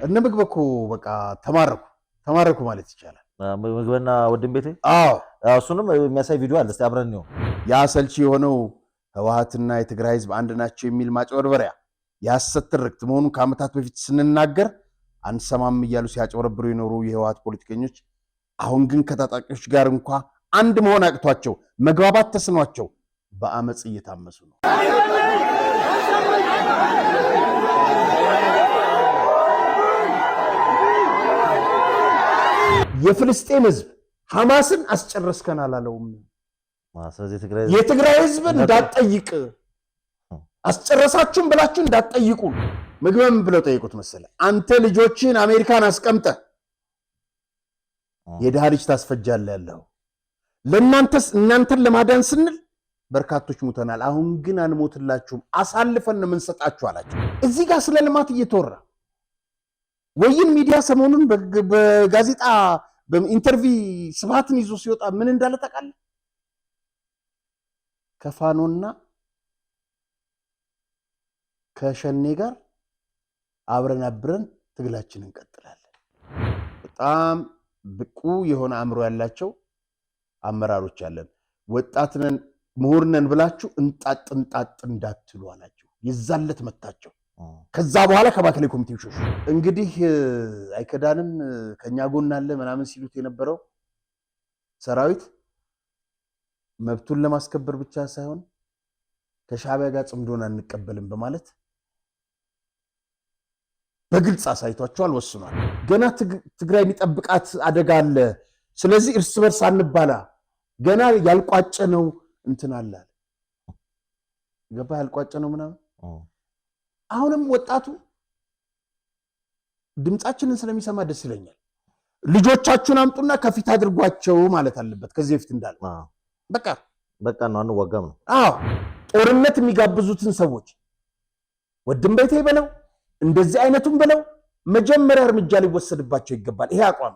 እነ ምግበኩ በቃ ተማረኩ ማለት ይቻላል። ምግበና ወድም ቤቴ እሱንም የሚያሳይ ቪዲዮ አለ። እስቲ አብረን ነው ያሰልቺ የሆነው ህወሓትና የትግራይ ህዝብ አንድ ናቸው የሚል ማጭበርበሪያ ያሰት ትርክት መሆኑን ከዓመታት በፊት ስንናገር አንሰማም እያሉ ሲያጭበረብሩ የኖሩ የህወሓት ፖለቲከኞች አሁን ግን ከታጣቂዎች ጋር እንኳ አንድ መሆን አቅቷቸው መግባባት ተስኗቸው በአመጽ እየታመሱ ነው። የፍልስጤም ህዝብ ሐማስን አስጨረስከን አላለውም። ስለዚህ የትግራይ ህዝብ እንዳትጠይቅ አስጨረሳችሁም ብላችሁ እንዳትጠይቁ ምግብም ብለው ጠይቁት መሰለ። አንተ ልጆችን አሜሪካን አስቀምጠ የድሃ ልጅ ታስፈጃለህ ያለው እናንተን ለማዳን ስንል በርካቶች ሙተናል። አሁን ግን አንሞትላችሁም አሳልፈን ነው የምንሰጣችሁ አላችሁ። እዚህ ጋር ስለ ልማት እየተወራ ወይን ሚዲያ ሰሞኑን በጋዜጣ በኢንተርቪው ስብሃትን ይዞ ሲወጣ ምን እንዳለ ታውቃለህ? ከፋኖና ከሸኔ ጋር አብረን ትግላችንን እንቀጥላለን። በጣም ብቁ የሆነ አእምሮ ያላቸው አመራሮች አለን። ወጣትነን ምሁርነን ብላችሁ እንጣጥ እንዳትሉ አላችሁ። የዛለት መታቸው። ከዛ በኋላ ከባክሌ ኮሚቴው ሾሽ እንግዲህ አይከዳንም ከኛ ጎን አለ ምናምን ሲሉት የነበረው ሰራዊት መብቱን ለማስከበር ብቻ ሳይሆን ከሻዕቢያ ጋር ጽምዶን አንቀበልም በማለት በግልጽ አሳይቷቸዋል፣ ወስኗል። ገና ትግራይ የሚጠብቃት አደጋ አለ። ስለዚህ እርስ በርስ አንባላ፣ ገና ያልቋጨ ነው እንትን አለ ገባ ያልቋጨ ነው ምናምን። አሁንም ወጣቱ ድምጻችንን ስለሚሰማ ደስ ይለኛል። ልጆቻችሁን አምጡና ከፊት አድርጓቸው ማለት አለበት። ከዚህ በፊት እንዳለ በቃ ነው አንዋጋም ነው። ጦርነት የሚጋብዙትን ሰዎች ወድም ቤቴ በለው እንደዚህ አይነቱን በለው መጀመሪያ እርምጃ ሊወሰድባቸው ይገባል። ይሄ አቋሚ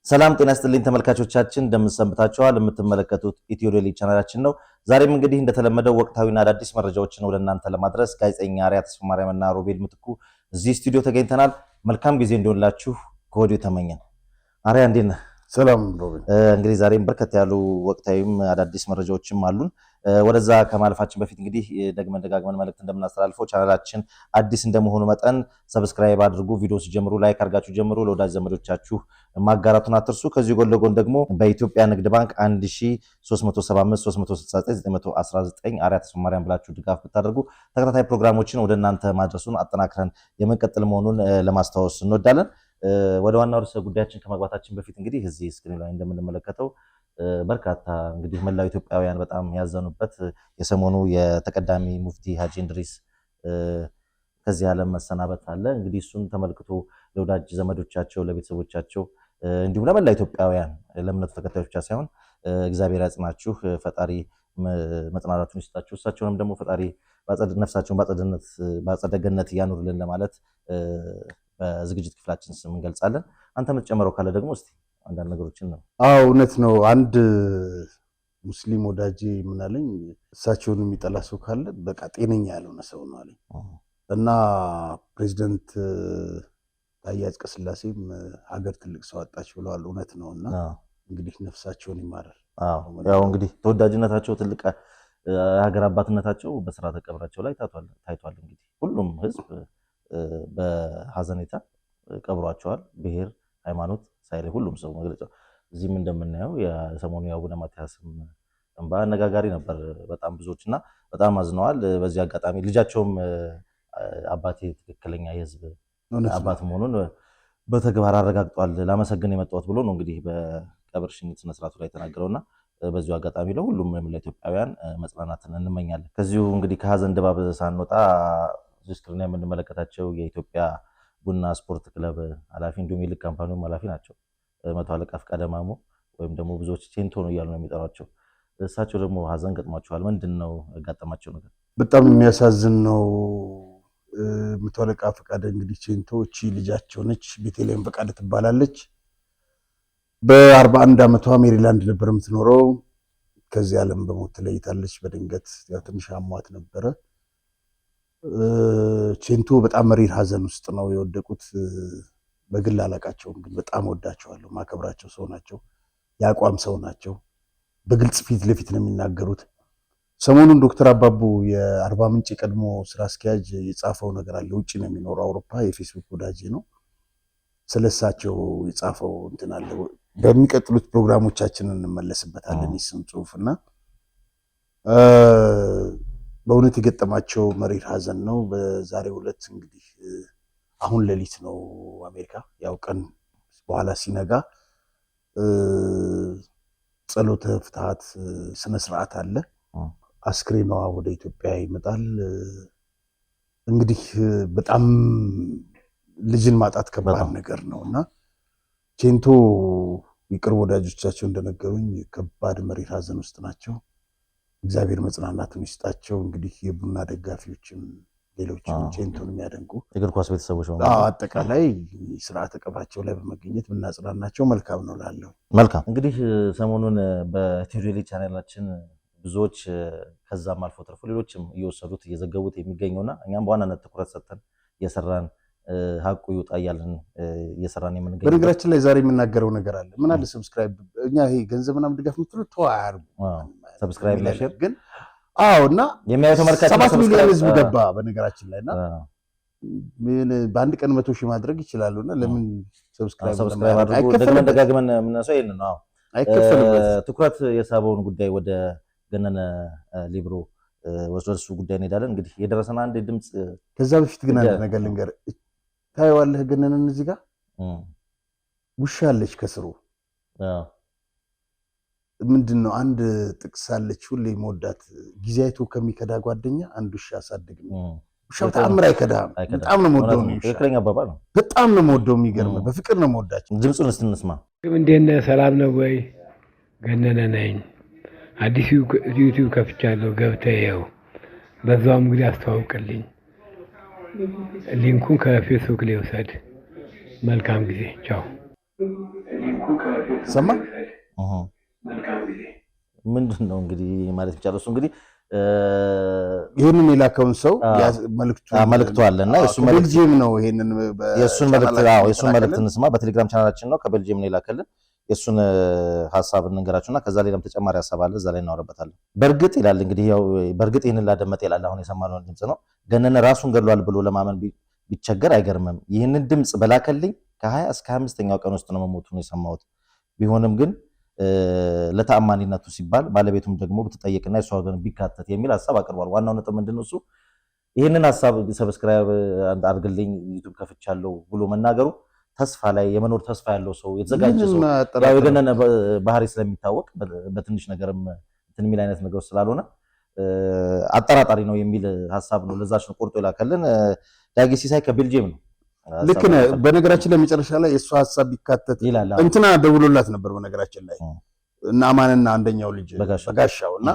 ሰላም ጤና ይስጥልኝ ተመልካቾቻችን፣ እንደምንሰምታችኋል። የምትመለከቱት ኢትዮ ዴይሊ ቻናላችን ነው። ዛሬም እንግዲህ እንደተለመደው ወቅታዊና አዳዲስ መረጃዎችን ወደ እናንተ ለማድረስ ጋዜጠኛ አርያ ተስፋ ማርያምና ሮቤል ምትኩ እዚህ ስቱዲዮ ተገኝተናል። መልካም ጊዜ እንዲሆንላችሁ ከወዲሁ ተመኘን። አርያ እንዴት ነህ? ሰላም ሮቤል። እንግዲህ ዛሬም በርከት ያሉ ወቅታዊም አዳዲስ መረጃዎችም አሉን። ወደዛ ከማለፋችን በፊት እንግዲህ ደጋግመን መልእክት እንደምናስተላልፈው ቻናላችን አዲስ እንደመሆኑ መጠን ሰብስክራይብ አድርጉ። ቪዲዮ ሲጀምሩ ላይክ አድርጋችሁ ጀምሩ። ለወዳጅ ዘመዶቻችሁ ማጋራቱን አትርሱ። ከዚህ ጎን ለጎን ደግሞ በኢትዮጵያ ንግድ ባንክ 1375369919 አርያ ተስፋ ማርያም ብላችሁ ድጋፍ ብታደርጉ ተከታታይ ፕሮግራሞችን ወደ እናንተ ማድረሱን አጠናክረን የምንቀጥል መሆኑን ለማስታወስ እንወዳለን። ወደ ዋናው ርዕሰ ጉዳያችን ከመግባታችን በፊት እንግዲህ እዚህ ስክሪን ላይ እንደምንመለከተው በርካታ እንግዲህ መላው ኢትዮጵያውያን በጣም ያዘኑበት የሰሞኑ የተቀዳሚ ሙፍቲ ሀጂ እንድሪስ ከዚህ ዓለም መሰናበት አለ። እንግዲህ እሱን ተመልክቶ ለወዳጅ ዘመዶቻቸው፣ ለቤተሰቦቻቸው እንዲሁም ለመላው ኢትዮጵያውያን ለእምነቱ ተከታዮች ብቻ ሳይሆን እግዚአብሔር ያጽናችሁ፣ ፈጣሪ መጽናናቱን ይስጣችሁ፣ እሳቸውንም ደግሞ ፈጣሪ ነፍሳቸውን በአጸደ ገነት ያኑርልን ለማለት በዝግጅት ክፍላችን ስም እንገልጻለን። አንተ የምትጨምረው ካለ ደግሞ እስቲ አንዳንድ ነገሮችን ነው። እውነት ነው። አንድ ሙስሊም ወዳጄ ምን አለኝ፣ እሳቸውን የሚጠላ ሰው ካለ በቃ ጤነኛ ያልሆነ ሰው ነው አለኝ። እና ፕሬዚደንት ታዬ አጽቀሥላሴም ሀገር ትልቅ ሰው አጣች ብለዋል። እውነት ነው። እና እንግዲህ ነፍሳቸውን ይማራል። ያው እንግዲህ ተወዳጅነታቸው ትልቅ ሀገር አባትነታቸው በስርዓተ ቀብራቸው ላይ ታይቷል። እንግዲህ ሁሉም ህዝብ በሀዘኔታ ቀብሯቸዋል። ብሔር፣ ሃይማኖት ሳይለይ ሁሉም ሰው መግለጫው እዚህም እንደምናየው የሰሞኑ የአቡነ ማትያስም እንባ አነጋጋሪ ነበር። በጣም ብዙዎችና በጣም አዝነዋል። በዚህ አጋጣሚ ልጃቸውም አባቴ ትክክለኛ የህዝብ አባት መሆኑን በተግባር አረጋግጧል፣ ላመሰግን የመጣሁት ብሎ ነው እንግዲህ በቀብር ሽኝት ስነስርዓቱ ላይ ተናገረውና በዚሁ አጋጣሚ ለሁሉም ለኢትዮጵያውያን መጽናናትን እንመኛለን። ከዚሁ እንግዲህ ከሀዘን ድባብ ሳንወጣ ስክሪን ላይ የምንመለከታቸው የኢትዮጵያ ቡና ስፖርት ክለብ ኃላፊ እንዲሁም የልክ ካምፓኒውም ኃላፊ ናቸው። መቶ አለቃ ፍቃደ ማሞ ወይም ደግሞ ብዙዎች ቼንቶ ነው እያሉ ነው የሚጠሯቸው። እሳቸው ደግሞ ሀዘን ገጥሟቸዋል። ምንድን ነው ያጋጠማቸው ነገር? በጣም የሚያሳዝን ነው። መቶ አለቃ ፍቃደ እንግዲህ ቼንቶ እቺ ልጃቸው ነች። ቤተልሔም ፍቃደ ትባላለች። በ41 ዓመቷ ሜሪላንድ ነበር የምትኖረው። ከዚህ ዓለም በሞት ተለይታለች በድንገት ያው ትንሽ አሟት ነበረ። ቼንቶ በጣም መሪር ሀዘን ውስጥ ነው የወደቁት። በግል አላቃቸውም፣ ግን በጣም ወዳቸዋለሁ። ማከብራቸው ሰው ናቸው። የአቋም ሰው ናቸው። በግልጽ ፊት ለፊት ነው የሚናገሩት። ሰሞኑን ዶክተር አባቡ የአርባ ምንጭ የቀድሞ ስራ አስኪያጅ የጻፈው ነገር አለ። ውጭ ነው የሚኖረው፣ አውሮፓ፣ የፌስቡክ ወዳጅ ነው። ስለሳቸው የጻፈው እንትን አለ። በሚቀጥሉት ፕሮግራሞቻችን እንመለስበታለን የሱን ጽሁፍና በእውነት የገጠማቸው መሪር ሀዘን ነው። በዛሬው ዕለት እንግዲህ አሁን ሌሊት ነው አሜሪካ፣ ያው ቀን በኋላ ሲነጋ ጸሎተ ፍትሐት ስነስርዓት አለ። አስክሬኗ ወደ ኢትዮጵያ ይመጣል። እንግዲህ በጣም ልጅን ማጣት ከባድ ነገር ነው እና ቼንቶ የቅርብ ወዳጆቻቸው እንደነገሩኝ ከባድ መሪር ሀዘን ውስጥ ናቸው። እግዚአብሔር መጽናናቱን ይስጣቸው። እንግዲህ የቡና ደጋፊዎችም ሌሎችም ቼንቶን የሚያደንቁ የእግር ኳስ ቤተሰቦች አጠቃላይ ስርዓተ ቀብራቸው ላይ በመገኘት ብናጽናናቸው መልካም ነው ላለው። መልካም እንግዲህ ሰሞኑን በቴሌቪዥን ቻናላችን ብዙዎች ከዛም አልፎ ተርፎ ሌሎችም እየወሰዱት እየዘገቡት የሚገኘውና እኛም በዋናነት ትኩረት ሰጥተን እየሰራን ሀቁ ይውጣ እያልን እየሰራን የምንገኘው። በነገራችን ላይ ዛሬ የምናገረው ነገር አለ። ምን አለ ሰብስክራይብ፣ እኛ ይሄ ገንዘብ ምናምን ድጋፍ የምትሉት ተው አያርጉ። ሰብስክራይብ ላይ ሼር ግን እና የሚያዩ ተመልካች 7 ሚሊዮን ህዝብ ገባ በነገራችን ላይና ምን በአንድ ቀን 100,000 ማድረግ ይችላሉና ለምን ሰብስክራይብ አድርጉ። ደግመን ደጋግመን የምናሰው ይሄን ነው። ትኩረት የሳበውን ጉዳይ ወደ ገነነ ሊብሮ ወደ እሱ ጉዳይ እንሄዳለን። እንግዲህ የደረሰን አንድ ድምፅ ከዛ በፊት ግን አንድ ነገር ልንገር። ታየዋለህ ገነነን እዚህ ጋር ውሻ አለች ከስሩ። ምንድን ነው አንድ ጥቅስ አለች ሁሌ መወዳት፣ ጊዜ አይቶ ከሚከዳ ጓደኛ አንድ ውሻ አሳድግ ነው። ውሻው ተአምር አይከዳም። በጣም ነው የምወደው ነው። ትክክለኛ አባባል ነው። በጣም ነው የምወደው። የሚገርምህ በፍቅር ነው የምወዳቸው። ድምፁን እስቲ እንስማ። እንዴት ነህ? ሰላም ነው ወይ? ገነነ ነኝ። አዲስ ዩቲዩብ ከፍቻለሁ፣ ገብተህ ይኸው። በዛውም እንግዲህ አስተዋውቅልኝ። ሊንኩን ከፌስቡክ ላይ ውሰድ። መልካም ጊዜ። ቻው። ሰማ ምንድን ነው እንግዲህ ማለት ይቻላል። እሱ እንግዲህ ይህንን የላከውን ሰው መልክቱ አለና ቤልጂየም ነው። ይሄንን የሱን መልክት እንስማ። በቴሌግራም ቻናላችን ነው፣ ከቤልጂየም ነው የላከልን። የሱን ሐሳብ እንንገራችሁና ከዛ ሌላም ተጨማሪ ሐሳብ አለ፣ እዛ ላይ እናወራበታለን። በእርግጥ ይላል እንግዲህ ያው በእርግጥ ይህንን ላደመጠ ይላል። አሁን የሰማነው ድምጽ ነው። ገነነ ራሱን ገድሏል ብሎ ለማመን ቢቸገር አይገርምም። ይህንን ድምጽ በላከልኝ ከ20 እስከ 25ኛው ቀን ውስጥ ነው መሞቱን የሰማሁት። ቢሆንም ግን ለተአማኒነቱ ሲባል ባለቤቱም ደግሞ ብትጠየቅና የሷ ወገን ቢካተት የሚል ሐሳብ አቅርቧል። ዋናው ነጥብ ምንድነው? እሱ ይህንን ሐሳብ ሰብስክራይብ አድርግልኝ ዩቲዩብ ከፍቻለሁ ብሎ መናገሩ ተስፋ ላይ የመኖር ተስፋ ያለው ሰው የተዘጋጀ ሰው ያው የገነነ ባህሪ ስለሚታወቅ በትንሽ ነገርም እንትን የሚል አይነት ነገር ስላልሆነ አጠራጣሪ ነው የሚል ሐሳብ ነው። ለዛች ነው ቆርጦ ይላከልን። ዳጊ ሲሳይ ከቤልጂየም ነው። ልክ ነህ። በነገራችን ላይ መጨረሻ ላይ የእሱ ሐሳብ ቢካተት እንትና ደውሎላት ነበር። በነገራችን ላይ እና አማንና አንደኛው ልጅ በጋሻው እና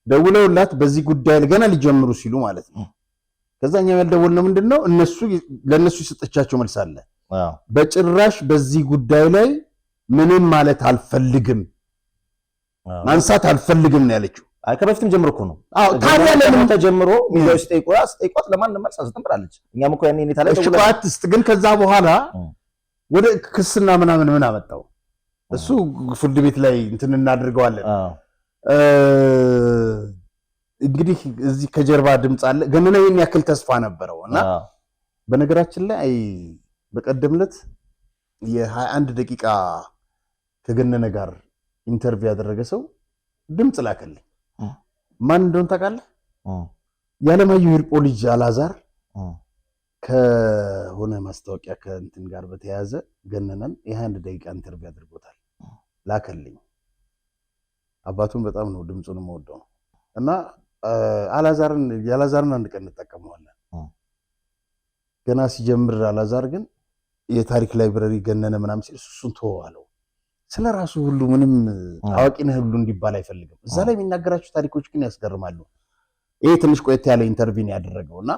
ደውለውላት በዚህ ጉዳይ ገና ሊጀምሩ ሲሉ ማለት ነው። ከዛኛው ያልደወልነው ምንድነው ለነሱ የሰጠቻቸው መልስ አለ። በጭራሽ በዚህ ጉዳይ ላይ ምንም ማለት አልፈልግም፣ ማንሳት አልፈልግም ነው ያለችው። ከበፊትም ጀምሮ እኮ ነው። ታዲያ ለምን ተጀምሮ ሚዲያው ሲጠይቋት ለማንም መልስ አልሰጥም ብላለች። እኛም እኮ ያኔ ኔታ ላይ ግን ከዛ በኋላ ወደ ክስና ምናምን ምን አመጣው? እሱ ፍርድ ቤት ላይ እንትን እናድርገዋለን። እንግዲህ እዚህ ከጀርባ ድምፅ አለ። ገነነ ይህን ያክል ተስፋ ነበረው እና በነገራችን ላይ በቀደምለት የ21 ደቂቃ ከገነነ ጋር ኢንተርቪው ያደረገ ሰው ድምፅ ላከልኝ። ማን እንደሆነ ታውቃለህ? የዓለማየሁ ሂርጶ ልጅ አላዛር ከሆነ ማስታወቂያ ከእንትን ጋር በተያያዘ ገነነን የ21 ደቂቃ ኢንተርቪው አድርጎታል። ላከልኝ። አባቱን በጣም ነው ድምፁን የምወደው እና የአላዛርን አንድ ቀን እንጠቀመዋለን። ገና ሲጀምር አላዛር ግን የታሪክ ላይብረሪ ገነነ ምናምን ሲል እሱን ተወዋለው። ስለ ራሱ ሁሉ ምንም አዋቂ ነህ ሁሉ እንዲባል አይፈልግም። እዛ ላይ የሚናገራቸው ታሪኮች ግን ያስገርማሉ። ይሄ ትንሽ ቆየት ያለ ኢንተርቪው ያደረገውና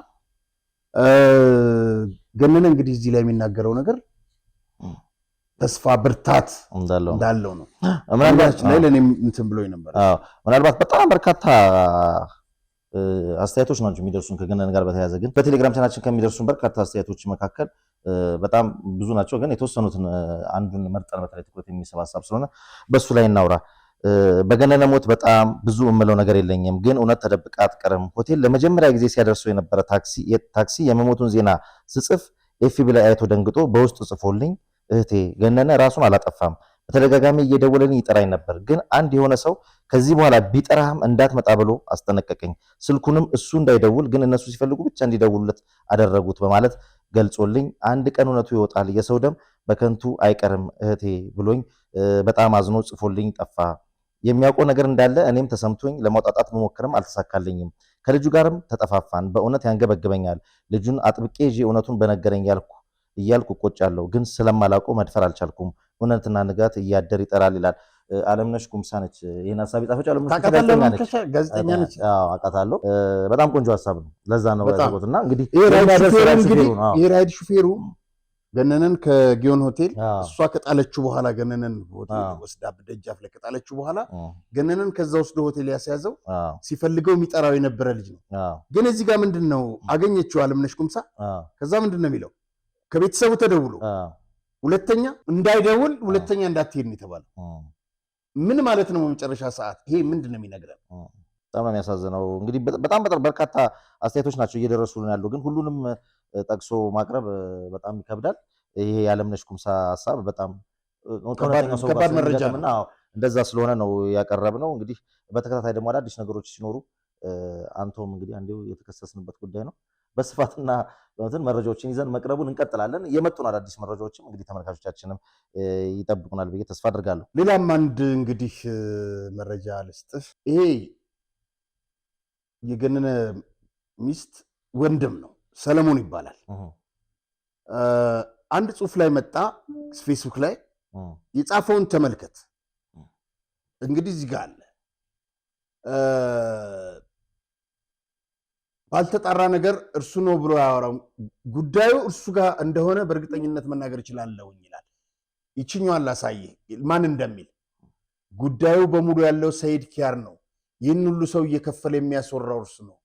ገነነ እንግዲህ እዚህ ላይ የሚናገረው ነገር ተስፋ ብርታት እንዳለው ነው። ምናልባት ላይ ለኔ እንትን ብሎኝ ነበር። ምናልባት በጣም በርካታ አስተያየቶች ናቸው የሚደርሱን ከገነነ ጋር በተያያዘ ግን በቴሌግራም ቻናችን ከሚደርሱን በርካታ አስተያየቶች መካከል በጣም ብዙ ናቸው። ግን የተወሰኑትን አንዱን መርጠን በተለይ ትኩረት የሚሰባሰብ ስለሆነ በሱ ላይ እናውራ። በገነነ ሞት በጣም ብዙ የምለው ነገር የለኝም፣ ግን እውነት ተደብቃ አትቀርም። ሆቴል ለመጀመሪያ ጊዜ ሲያደርሰው የነበረ ታክሲ የመሞቱን ዜና ስጽፍ ኤፍቢ ላይ አይቶ ደንግጦ በውስጡ ጽፎልኝ እህቴ ገነነ ራሱን አላጠፋም፣ በተደጋጋሚ እየደወለልኝ ይጠራኝ ነበር፣ ግን አንድ የሆነ ሰው ከዚህ በኋላ ቢጠራህም እንዳትመጣ ብሎ አስጠነቀቀኝ። ስልኩንም እሱ እንዳይደውል ግን እነሱ ሲፈልጉ ብቻ እንዲደውሉለት አደረጉት በማለት ገልጾልኝ አንድ ቀን እውነቱ ይወጣል፣ የሰው ደም በከንቱ አይቀርም እህቴ ብሎኝ በጣም አዝኖ ጽፎልኝ ጠፋ። የሚያውቀው ነገር እንዳለ እኔም ተሰምቶኝ ለማውጣጣት መሞከርም አልተሳካልኝም። ከልጁ ጋርም ተጠፋፋን። በእውነት ያንገበግበኛል። ልጁን አጥብቄ ይዤ እውነቱን በነገረኝ እያልኩ እቆጫለሁ፣ ግን ስለማላውቀው መድፈር አልቻልኩም። እውነትና ንጋት እያደር ይጠራል ይላል። አለምነሽ ኩምሳ ነች ይህን ሀሳብ የጻፈች። ጋዜጠኛ ነች። አውቃታለሁ። በጣም ቆንጆ ሀሳብ ነው። ለዛ ነው እና እንግዲህ ራይድ ሹፌሩ ገነነን ከጊዮን ሆቴል እሷ ከጣለችው በኋላ ገነነን ሆቴል ወስዳ በደጃፍ ላይ ከጣለችው በኋላ ገነነን ከዛ ወስዶ ሆቴል ያስያዘው ሲፈልገው የሚጠራው የነበረ ልጅ ነው። ግን እዚህ ጋር ምንድነው አገኘችው አለምነሽ ኩምሳ። ከዛ ምንድነው የሚለው ከቤተሰቡ ተደውሎ ሁለተኛ እንዳይደውል ሁለተኛ እንዳትሄድ ነው የተባለው። ምን ማለት ነው? በመጨረሻ ሰዓት ይሄ ምንድነው የሚነግረን? በጣም ነው የሚያሳዝነው። እንግዲህ በጣም በርካታ አስተያየቶች ናቸው እየደረሱልን ያሉ፣ ግን ሁሉንም ጠቅሶ ማቅረብ በጣም ይከብዳል። ይሄ የአለምነሽ ኩምሳ ሀሳብ በጣም ከባድ መረጃ ነው። እንደዛ ስለሆነ ነው ያቀረብነው። እንግዲህ በተከታታይ ደግሞ አዳዲስ ነገሮች ሲኖሩ አንቶም እንግዲህ አንዴው የተከሰስንበት ጉዳይ ነው በስፋትና በመጠን መረጃዎችን ይዘን መቅረቡን እንቀጥላለን። የመጡን አዳዲስ መረጃዎችም እንግዲህ ተመልካቾቻችንም ይጠብቁናል ብዬ ተስፋ አድርጋለሁ። ሌላም አንድ እንግዲህ መረጃ ልስጥህ። ይሄ የገነነ ሚስት ወንድም ነው፣ ሰለሞን ይባላል። አንድ ጽሑፍ ላይ መጣ ፌስቡክ ላይ የጻፈውን ተመልከት። እንግዲህ እዚህ ጋር አለ ባልተጣራ ነገር እርሱ ነው ብሎ ያወራው ጉዳዩ እርሱ ጋር እንደሆነ በእርግጠኝነት መናገር እችላለሁኝ ይላል። ይችኛዋን ላሳይህ ማን እንደሚል። ጉዳዩ በሙሉ ያለው ሰይድ ኪያር ነው። ይህን ሁሉ ሰው እየከፈለ የሚያስወራው እርሱ ነው።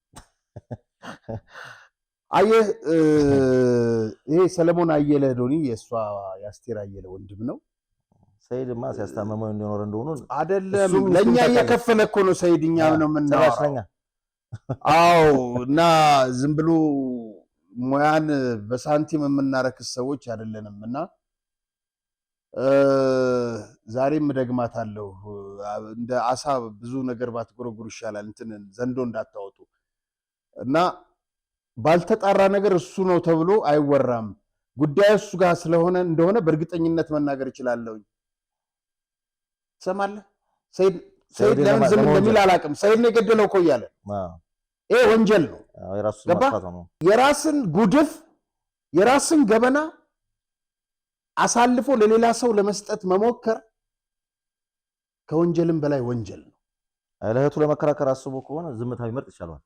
አየህ፣ ይሄ ሰለሞን አየለ ዶኒ የእሷ የአስቴር አየለ ወንድም ነው። ሰይድማ ሲያስታመመው እንዲኖር እንደሆኑ አይደለም፣ ለእኛ እየከፈለ እኮ ነው ሰይድ። እኛ ነው የምናወራው። አዎ። እና ዝም ብሎ ሙያን በሳንቲም የምናረክስ ሰዎች አይደለንም። እና ዛሬም ደግማታለሁ፣ እንደ አሳ ብዙ ነገር ባትጎረጉሩ ይሻላል፣ እንትን ዘንዶ እንዳታወጡ። እና ባልተጣራ ነገር እሱ ነው ተብሎ አይወራም። ጉዳዩ እሱ ጋር ስለሆነ እንደሆነ በእርግጠኝነት መናገር እችላለሁ። ትሰማለህ? ሰይድ ለምን ዝም እንደሚል አላውቅም። ሰይድ ነው የገደለው እኮ እያለ ይሄ ወንጀል ነው። የራስን ጉድፍ የራስን ገበና አሳልፎ ለሌላ ሰው ለመስጠት መሞከር ከወንጀልም በላይ ወንጀል ነው። ለእህቱ ለመከራከር አስቦ ከሆነ ዝምታ ቢመርጥ ይሻላል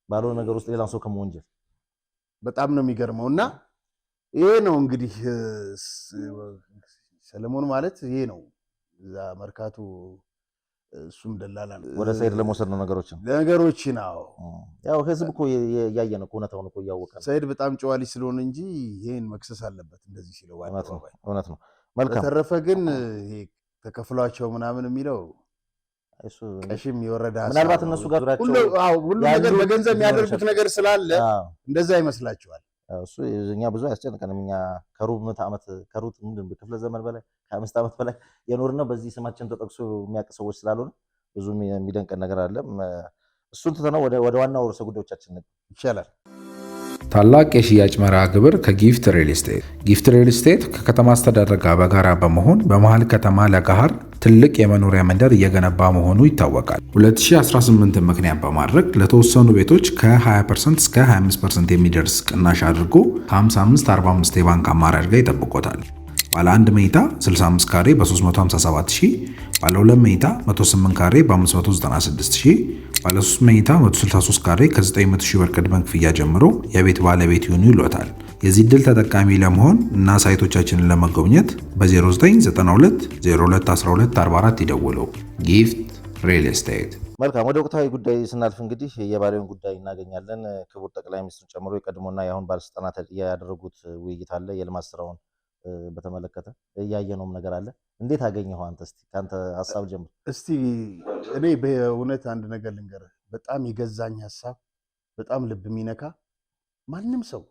ባልሆነ ነገር ውስጥ ሌላ ሰው ከመወንጀል። በጣም ነው የሚገርመው። እና ይሄ ነው እንግዲህ ሰለሞን ማለት ይሄ ነው። እዛ መርካቶ እሱም ደላላ ነው። ወደ ሰይድ ለመውሰድ ነው ነገሮችን። አዎ ያው ህዝብ እኮ ያየ ነው እውነታውን እኮ እያወቀ ነው። ሰይድ በጣም ጨዋሊ ስለሆነ እንጂ ይሄን መክሰስ አለበት እንደዚህ ሲለው። እውነት ነው። መልካም። በተረፈ ግን ይሄ ተከፍሏቸው ምናምን የሚለው እሱ ቀሽም የወረደ ምናልባት እነሱ ጋር ሁሉ ነገር በገንዘብ የሚያደርጉት ነገር ስላለ እንደዛ ይመስላችኋል። እሱ እኛ ብዙ አያስጨንቀንም። እኛ ከሩብ ዓመት ክፍለ ዘመን በላይ ከ5 ዓመት በላይ የኖርነው በዚህ ስማችን ተጠቅሶ የሚያውቅ ሰዎች ስላልሆነ ብዙ የሚደንቀን ነገር አለ። እሱን ትተነው ወደ ዋናው ርዕሰ ጉዳዮቻችን ይቻላል። ታላቅ የሽያጭ መርሃ ግብር ከጊፍት ሪል ስቴት። ጊፍት ሪል ስቴት ከከተማ አስተዳደር ጋር በጋራ በመሆን በመሃል ከተማ ለገሃር ትልቅ የመኖሪያ መንደር እየገነባ መሆኑ ይታወቃል። 2018 ምክንያት በማድረግ ለተወሰኑ ቤቶች ከ20% እስከ 25% የሚደርስ ቅናሽ አድርጎ ከ55/45 የባንክ አማራጭ ጋር ይጠብቆታል። ባለ 1 መኝታ 65 ካሬ በ357,000፣ ባለ 2 መኝታ 108 ካሬ በ596,000፣ ባለ 3 መኝታ 163 ካሬ ከ900,000 ብር ቅድመ ክፍያ ጀምሮ የቤት ባለቤት ይሁኑ ይሎታል። የዚህ ዕድል ተጠቃሚ ለመሆን እና ሳይቶቻችንን ለመጎብኘት በ0992 021244 ይደውሉ። ጊፍት ሪል ስቴት። መልካም፣ ወደ ወቅታዊ ጉዳይ ስናልፍ እንግዲህ የባሌውን ጉዳይ እናገኛለን። ክቡር ጠቅላይ ሚኒስትሩን ጨምሮ የቀድሞና የአሁን ባለስልጣናት ያደረጉት ውይይት አለ። የልማት ስራውን በተመለከተ እያየነውም ነገር አለ። እንዴት አገኘኸው አንተ? እስቲ ካንተ ሀሳብ ጀምር። እስቲ እኔ በእውነት አንድ ነገር ልንገርህ፣ በጣም የገዛኝ ሀሳብ፣ በጣም ልብ የሚነካ ማንም ሰው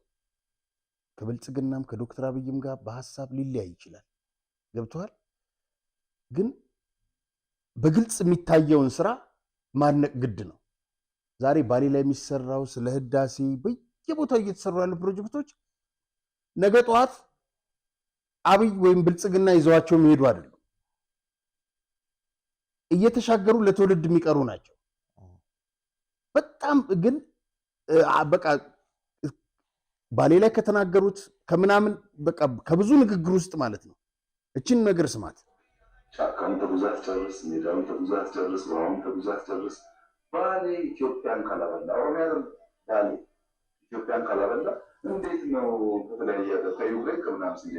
ከብልጽግናም ከዶክተር አብይም ጋር በሀሳብ ሊለያይ ይችላል። ገብቶሃል? ግን በግልጽ የሚታየውን ስራ ማድነቅ ግድ ነው። ዛሬ ባሌ ላይ የሚሰራው ስለ ህዳሴ በየቦታው እየተሰሩ ያሉ ፕሮጀክቶች ነገ ጠዋት አብይ ወይም ብልጽግና ይዘዋቸው የሚሄዱ አይደሉም። እየተሻገሩ ለትውልድ የሚቀሩ ናቸው። በጣም ግን በቃ ባሌ ላይ ከተናገሩት ከምናምን በቃ ከብዙ ንግግር ውስጥ ማለት ነው እችን ነገር ስማት። ጫካውን ተጉዛት ጨርስ፣ ሜዳውን ተጉዛት ጨርስ፣ ውሃውን ተጉዛት ጨርስ። ባሌ ኢትዮጵያን ካላበላ ኦሮሚያ ባሌ ኢትዮጵያን ካላበላ እንዴት ነው ከተለያየ ሀገር ከዩክሬን ከምናምን ስንዴ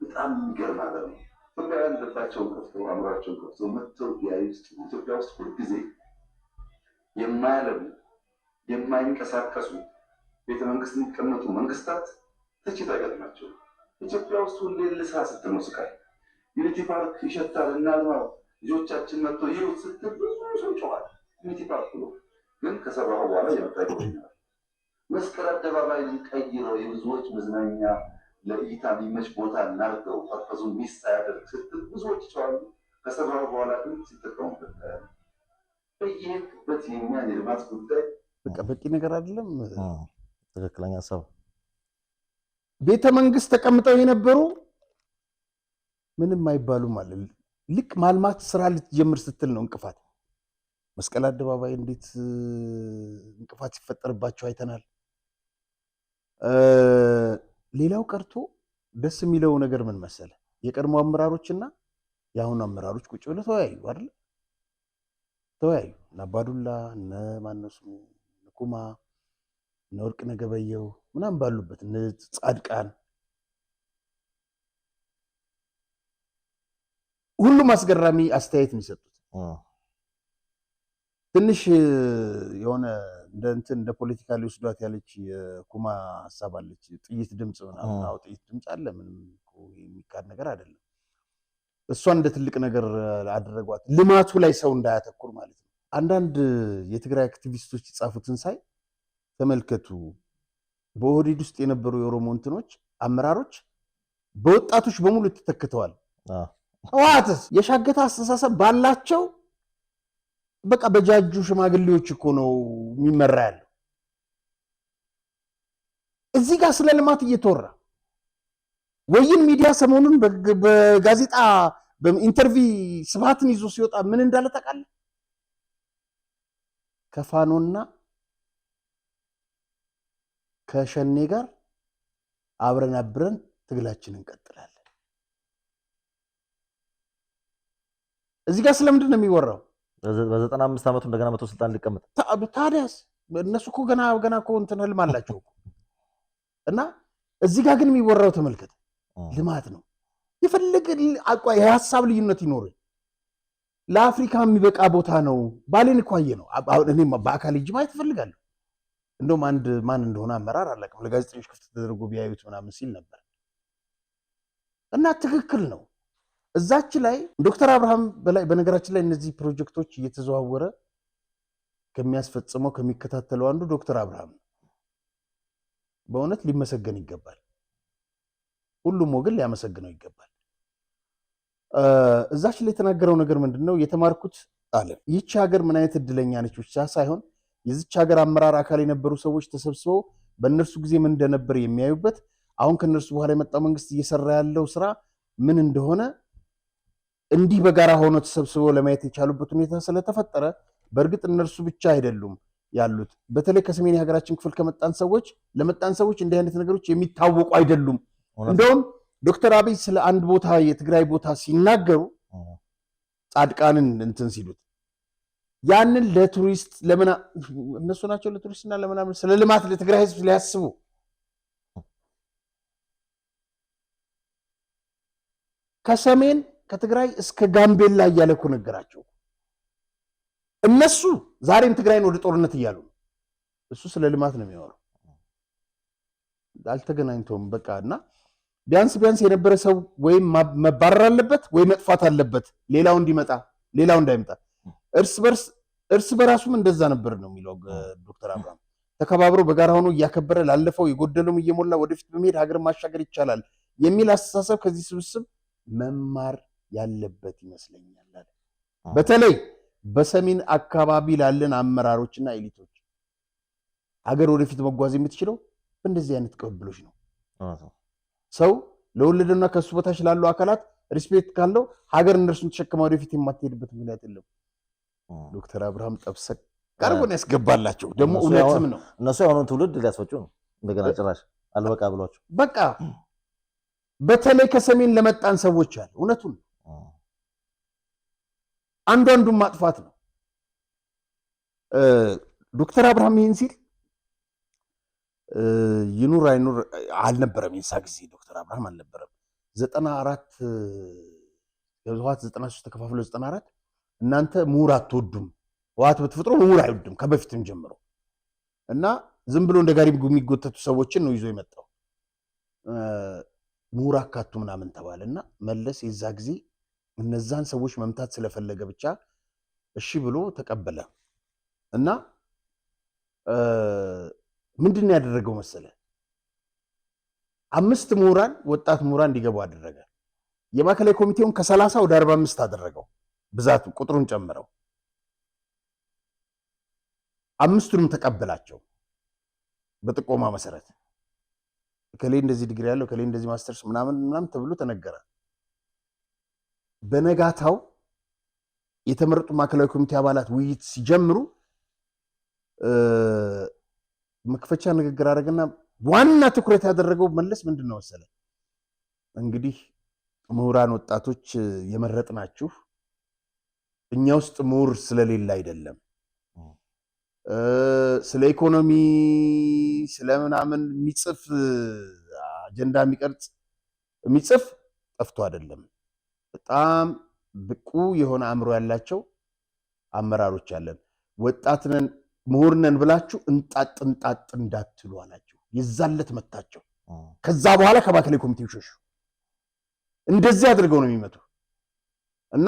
በጣም የሚገርም ሀገር ነው። ኢትዮጵያውያን ልባቸውን ከፍተው አእምሯቸውን ከፍተው መጥተው ቢያዩ ኢትዮጵያ ውስጥ ሁልጊዜ የማያለሙ የማይንቀሳቀሱ ቤተመንግስት የሚቀመጡ መንግስታት ትችት አይገጥማቸው። ኢትዮጵያ ውስጥ ሁሌ ልሳ ስትል ነው ስቃይ። ዩኒቲ ፓርክ ይሸታል እናልማው ልጆቻችን መጥቶ ይሁት ስትል ብዙ ሰው ጮኋል። ዩኒቲ ፓርክ ብሎ ግን ከሰራው በኋላ የመጣ ይሆናል። መስቀል አደባባይ ቀይረው የብዙዎች መዝናኛ ለእይታ የሚመች ቦታ እናርገው ፐርፐዙን ሚስ ሳያደርግ ስትል ብዙዎች ጮኋሉ። ከሰራው በኋላ ግን ሲጠቀሙበት ታያለህ። በየሄድክበት የእኛን የልማት ጉዳይ በቃ በቂ ነገር አይደለም። ትክክለኛ ሰው ቤተ መንግስት ተቀምጠው የነበሩ ምንም አይባሉም አለ። ልክ ማልማት ስራ ልትጀምር ስትል ነው እንቅፋት። መስቀል አደባባይ እንዴት እንቅፋት ሲፈጠርባቸው አይተናል። ሌላው ቀርቶ ደስ የሚለው ነገር ምን መሰለ፣ የቀድሞ አመራሮችና የአሁኑ አመራሮች ቁጭ ብለው ተወያዩ አይደል? ተወያዩ። እነ አባዱላ እነ ማነሱ ኩማ እነ ወርቅነህ ገበየሁ ምናምን ባሉበት እነ ጻድቃን ሁሉም አስገራሚ አስተያየት ነው የሰጡት። ትንሽ የሆነ እንደ ፖለቲካ ሊወስዷት ያለች የኩማ ሀሳብ አለች። ጥይት ድምፅ ምናምን። አዎ ጥይት ድምፅ አለ፣ ምንም የሚካድ ነገር አይደለም። እሷን እንደ ትልቅ ነገር አደረጓት፣ ልማቱ ላይ ሰው እንዳያተኩር ማለት ነው። አንዳንድ የትግራይ አክቲቪስቶች የጻፉትን ሳይ ተመልከቱ። በኦህዴድ ውስጥ የነበሩ የኦሮሞ እንትኖች አመራሮች በወጣቶች በሙሉ ተተክተዋል። ህወሓትስ የሻገታ አስተሳሰብ ባላቸው በቃ በጃጁ ሽማግሌዎች እኮ ነው የሚመራ ያለው። እዚህ ጋር ስለ ልማት እየተወራ ወይን ሚዲያ ሰሞኑን በጋዜጣ በኢንተርቪው ስብሃትን ይዞ ሲወጣ ምን እንዳለ ታውቃለህ? ከፋኖና ከሸኔ ጋር አብረን ትግላችንን እንቀጥላለን። እዚህ ጋር ስለምንድን ነው የሚወራው? በ95 ዓመቱ እንደገና መቶ ስልጣን ሊቀመጥ ታዲያስ እነሱ እኮ ገና እኮ እንትን ህልም አላቸው እና እዚህ ጋር ግን የሚወራው ተመልከት፣ ልማት ነው። የፈለገ የሀሳብ ልዩነት ይኖር፣ ለአፍሪካ የሚበቃ ቦታ ነው። ባሌን እኮ አየህ ነው። እኔ በአካል ሂጅ ማየት እፈልጋለሁ። እንደውም አንድ ማን እንደሆነ አመራር አላውቅም፣ ለጋዜጠኞች ክፍት ተደርጎ ቢያዩት ምናምን ሲል ነበር። እና ትክክል ነው። እዛች ላይ ዶክተር አብርሃም በላይ በነገራችን ላይ እነዚህ ፕሮጀክቶች እየተዘዋወረ ከሚያስፈጽመው ከሚከታተለው አንዱ ዶክተር አብርሃም ነው። በእውነት ሊመሰገን ይገባል። ሁሉም ወገን ሊያመሰግነው ይገባል። እዛች ላይ የተናገረው ነገር ምንድነው? የተማርኩት አለ ይህች ሀገር ምን አይነት እድለኛ ነች ብቻ ሳይሆን የዚች ሀገር አመራር አካል የነበሩ ሰዎች ተሰብስበው በእነርሱ ጊዜ ምን እንደነበር የሚያዩበት፣ አሁን ከእነርሱ በኋላ የመጣው መንግስት እየሰራ ያለው ስራ ምን እንደሆነ እንዲህ በጋራ ሆኖ ተሰብስበው ለማየት የቻሉበት ሁኔታ ስለተፈጠረ፣ በእርግጥ እነርሱ ብቻ አይደሉም ያሉት። በተለይ ከሰሜን የሀገራችን ክፍል ለመጣን ሰዎች እንዲህ አይነት ነገሮች የሚታወቁ አይደሉም። እንደውም ዶክተር አብይ ስለ አንድ ቦታ የትግራይ ቦታ ሲናገሩ ጻድቃንን እንትን ሲሉት ያንን ለቱሪስት ለምን እነሱ ናቸው ለቱሪስትና ለምናምን ስለ ልማት ለትግራይ ህዝብ ሊያስቡ ከሰሜን ከትግራይ እስከ ጋምቤላ እያለ እኮ ነገራቸው። እነሱ ዛሬም ትግራይን ወደ ጦርነት እያሉ ነው። እሱ ስለ ልማት ነው የሚያወራው። አልተገናኝቶም በቃ እና ቢያንስ የነበረ ሰው ወይም መባረር አለበት ወይ መጥፋት አለበት፣ ሌላው እንዲመጣ ሌላው እንዳይመጣ። እርስ በራሱም እንደዛ ነበር ነው የሚለው ዶክተር አብርሃም። ተከባብሮ በጋራ ሆኖ እያከበረ ላለፈው የጎደለውም እየሞላ ወደፊት በመሄድ ሀገር ማሻገር ይቻላል የሚል አስተሳሰብ ከዚህ ስብስብ መማር ያለበት ይመስለኛል። በተለይ በሰሜን አካባቢ ላለን አመራሮችና ኤሊቶች ሀገር ወደፊት መጓዝ የምትችለው በእንደዚህ አይነት ቅብብሎች ነው። ሰው ለወለደና ከሱ በታች ላሉ አካላት ሪስፔክት ካለው ሀገር እነርሱን ተሸክማ ወደፊት የማትሄድበት ምክንያት የለም። ዶክተር አብርሃም ጠብሰቅ ቀርቦን ያስገባላቸው ደግሞ እውነትም ነው። እነሱ የሆነውን ትውልድ ሊያስፈጩ ነው እንደገና ጭራሽ አልበቃ ብሏቸው በቃ በተለይ ከሰሜን ለመጣን ሰዎች አለ እውነቱን አንዱን ማጥፋት ነው። ዶክተር አብርሃም ይህን ሲል ይኑር አይኑር አልነበረም። የሳ ጊዜ ዶክተር አብርሃም አልነበረም። 94 ህወሓት 93 ተከፋፍሎ 94 እናንተ ምሁር አትወዱም፣ ህወሓት በተፈጥሮ ምሁር አይወድም ከበፊትም ጀምሮ እና ዝም ብሎ እንደ ጋሪ የሚጎተቱ ሰዎችን ነው ይዞ የመጣው። ምሁር አካቱ ምናምን ተባለና መለስ የዛ ጊዜ እነዛን ሰዎች መምታት ስለፈለገ ብቻ እሺ ብሎ ተቀበለ እና ምንድን ነው ያደረገው መሰለ? 5 ምሁራን ወጣት ምሁራን እንዲገቡ አደረገ። የማዕከላዊ ኮሚቴውን ከ30 ወደ 45 አደረገው፣ ብዛቱ ቁጥሩን ጨምረው። 5ቱንም ተቀበላቸው በጥቆማ መሰረት። ከሌ እንደዚህ ዲግሪ ያለው ከሌ እንደዚህ ማስተርስ ምናምን ተብሎ ተነገረ። በነጋታው የተመረጡ ማዕከላዊ ኮሚቴ አባላት ውይይት ሲጀምሩ መክፈቻ ንግግር አደረገና ዋና ትኩረት ያደረገው መለስ ምንድነው መሰለ? እንግዲህ ምሁራን ወጣቶች የመረጥናችሁ እኛ ውስጥ ምሁር ስለሌለ አይደለም፣ ስለ ኢኮኖሚ ስለምናምን የሚጽፍ አጀንዳ የሚቀርጽ የሚጽፍ ጠፍቶ አይደለም። በጣም ብቁ የሆነ አእምሮ ያላቸው አመራሮች አለን። ወጣትነን ምሁርነን ብላችሁ እንጣጥ እንዳትሉ አላቸው። የዛለት መታቸው። ከዛ በኋላ ከማዕከላዊ ኮሚቴው ሸሹ። እንደዚህ አድርገው ነው የሚመጡ እና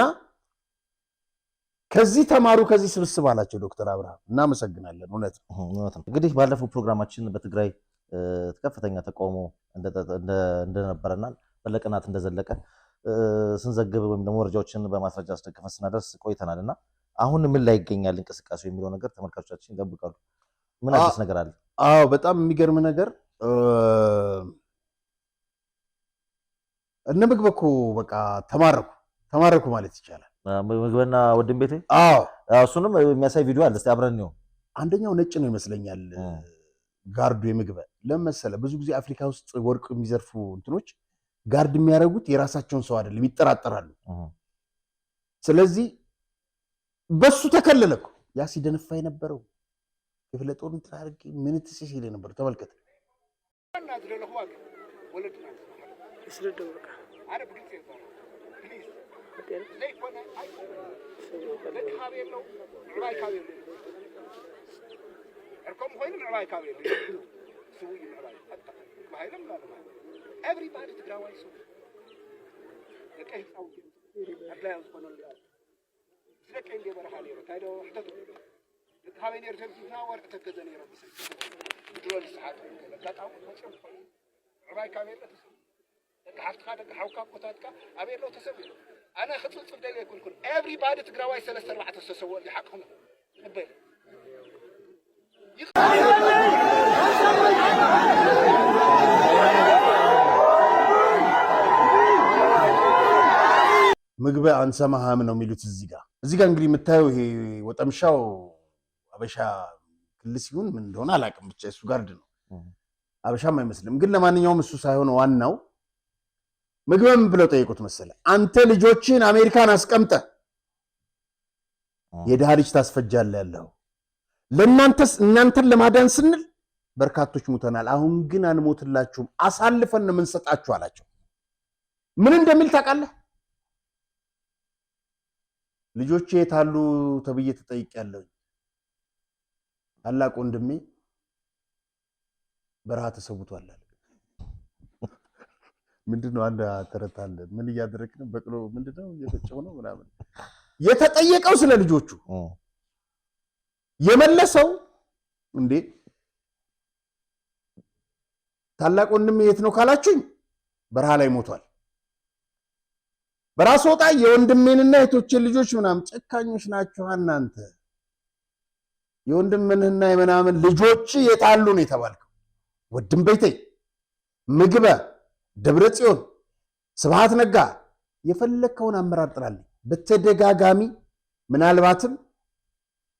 ከዚህ ተማሩ፣ ከዚህ ስብስብ አላቸው ዶክተር አብርሃም። እናመሰግናለን። እውነት ነው። እንግዲህ ባለፈው ፕሮግራማችን በትግራይ ከፍተኛ ተቃውሞ እንደነበረና በለቀናት እንደዘለቀ ስንዘግብ ወይም ደግሞ መረጃዎችን በማስረጃ አስደግፈን ስናደርስ ቆይተናል እና አሁን ምን ላይ ይገኛል እንቅስቃሴው የሚለው ነገር ተመልካቾቻችን ይጠብቃሉ። ምን አዲስ ነገር አለ? አዎ በጣም የሚገርም ነገር እነ ምግብ እኮ በቃ ተማረኩ ማለት ይቻላል። ምግብና ወድም ቤቴ እሱንም የሚያሳይ ቪዲዮ አለ። እስቲ አብረን ነው። አንደኛው ነጭ ነው ይመስለኛል ጋርዱ የምግብ ለምን መሰለ? ብዙ ጊዜ አፍሪካ ውስጥ ወርቅ የሚዘርፉ እንትኖች ጋርድ የሚያደርጉት የራሳቸውን ሰው አይደለም፣ ይጠራጠራሉ። ስለዚህ በሱ ተከለለ እኮ ያ ሲደነፋ የነበረው ክፍለ ጦር እንትን አድርጌ ምን ትስሽ ይለ ነበር። ተመልከት everybody ትግራዋይ ሰው ለቀይ ጻው አድላው ሆኖ ስለቀይ እንደበረሃ ነው ታዲያ ወጣቱ ለካቤን እርተምና ወርቅ ተከዘነ ይረብስ ድሮን ሰዓት ለታጣው ተጨፈ ረባይ ካቤለት ለካፍታ ደጋውካ ቆታትካ አቤለው ተሰብለ አና خصص ደለ ይኩን everybody ትግራዋይ 34 ተሰሰው ለሐቅሁ ነበር ምግብ አንሰማህም ነው የሚሉት እዚህ ጋር እንግዲህ የምታየው ይሄ ወጠምሻው አበሻ ክልስ ይሁን ምን እንደሆነ አላውቅም፣ ብቻ እሱ ጋርድ ነው። አበሻም አይመስልም። ግን ለማንኛውም እሱ ሳይሆን ዋናው ምግብም ብለው ጠይቁት መሰለ። አንተ ልጆችን አሜሪካን አስቀምጠ የድሃ ልጅ ታስፈጃለህ ያለው እናንተን ለማዳን ስንል በርካቶች ሙተናል። አሁን ግን አንሞትላችሁም፣ አሳልፈን ነው የምንሰጣችሁ አላቸው። ምን እንደሚል ታውቃለህ? ልጆቼ የታሉ ተብዬ ተጠይቄያለሁ። ታላቅ ወንድሜ በረሃ ተሰውቷል አለ። ምንድነው አንድ ተረት አለ። ምን እያደረግን ነው? በቅሎ ምንድነው እየፈጨው ነው ምናምን። የተጠየቀው ስለ ልጆቹ የመለሰው እንዴ ታላቅ ወንድሜ የት ነው ካላችሁኝ በረሃ ላይ ሞቷል። በራስ ወጣ የወንድሜንና የቶቼን ልጆች ምናምን ጨካኞች ናችሁ እናንተ። የወንድምህና የምናምን ልጆች የታሉ ነው የተባልከው። ወድም ቤቴ፣ ምግበ፣ ደብረ ጽዮን፣ ስብሃት ነጋ የፈለከውን አመራር ጥራልኝ። በተደጋጋሚ ምናልባትም